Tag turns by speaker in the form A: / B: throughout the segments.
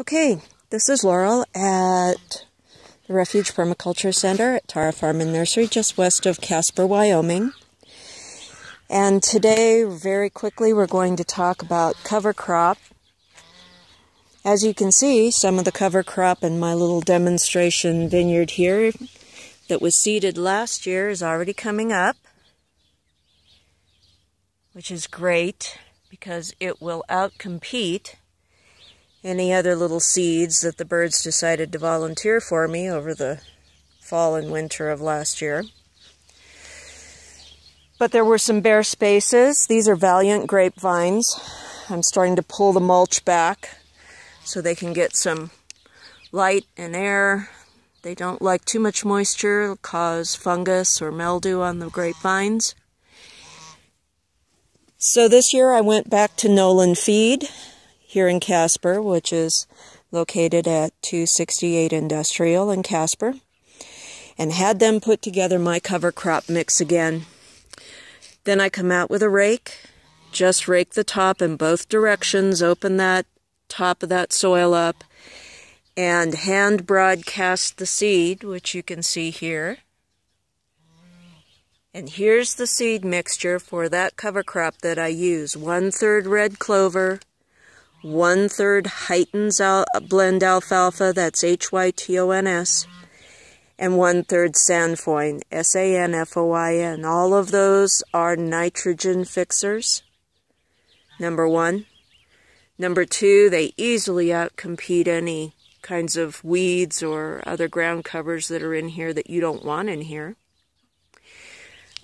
A: Okay, this is Laurel at the Refuge Permaculture Center at Tara Farm and Nursery, just west of Casper, Wyoming. And today, very quickly, we're going to talk about cover crop. As you can see, some of the cover crop in my little demonstration vineyard here that was seeded last year is already coming up, which is great because it will outcompete any other little seeds that the birds decided to volunteer for me over the fall and winter of last year. But there were some bare spaces. These are Valiant grapevines. I'm starting to pull the mulch back so they can get some light and air. They don't like too much moisture. It'll cause fungus or mildew on the grapevines. So this year I went back to Nolan Feed here in Casper, which is located at 268 Industrial in Casper, and had them put together my cover crop mix again. Then I come out with a rake, just rake the top in both directions, open that top of that soil up, and hand broadcast the seed, which you can see here. And here's the seed mixture for that cover crop that I use. 1/3 red clover, 1/3 Hytons blend alfalfa, that's Hytons, and 1/3 Sanfoin, Sanfoin. All of those are nitrogen fixers, number one. Number two, they easily outcompete any kinds of weeds or other ground covers that are in here that you don't want in here.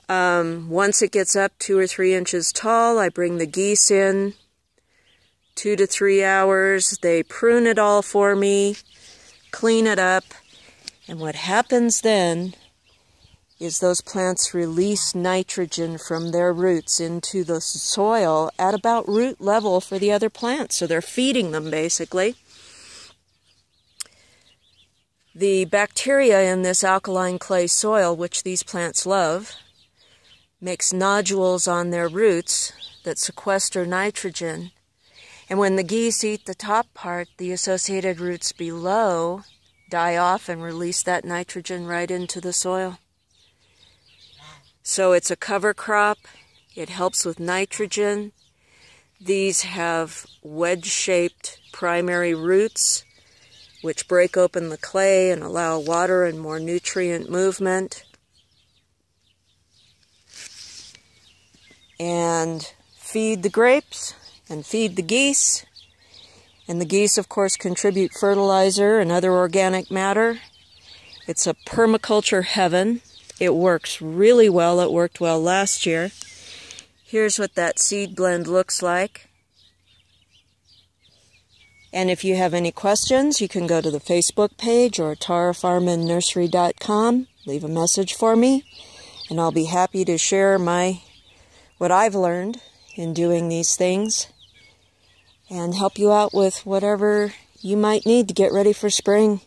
A: Once it gets up 2 or 3 inches tall, I bring the geese in. 2 to 3 hours, they prune it all for me, clean it up, and what happens then is those plants release nitrogen from their roots into the soil at about root level for the other plants, so they're feeding them basically. The bacteria in this alkaline clay soil, which these plants love, makes nodules on their roots that sequester nitrogen. And when the geese eat the top part, the associated roots below die off and release that nitrogen right into the soil. So it's a cover crop. It helps with nitrogen. These have wedge-shaped primary roots, which break open the clay and allow water and more nutrient movement. And feed the grapes and feed the geese. And the geese, of course, contribute fertilizer and other organic matter. It's a permaculture heaven. It works really well. It worked well last year. Here's what that seed blend looks like. And if you have any questions, you can go to the Facebook page or tarafarmandnursery.com. Leave a message for me, and I'll be happy to share what I've learned in doing these things and help you out with whatever you might need to get ready for spring.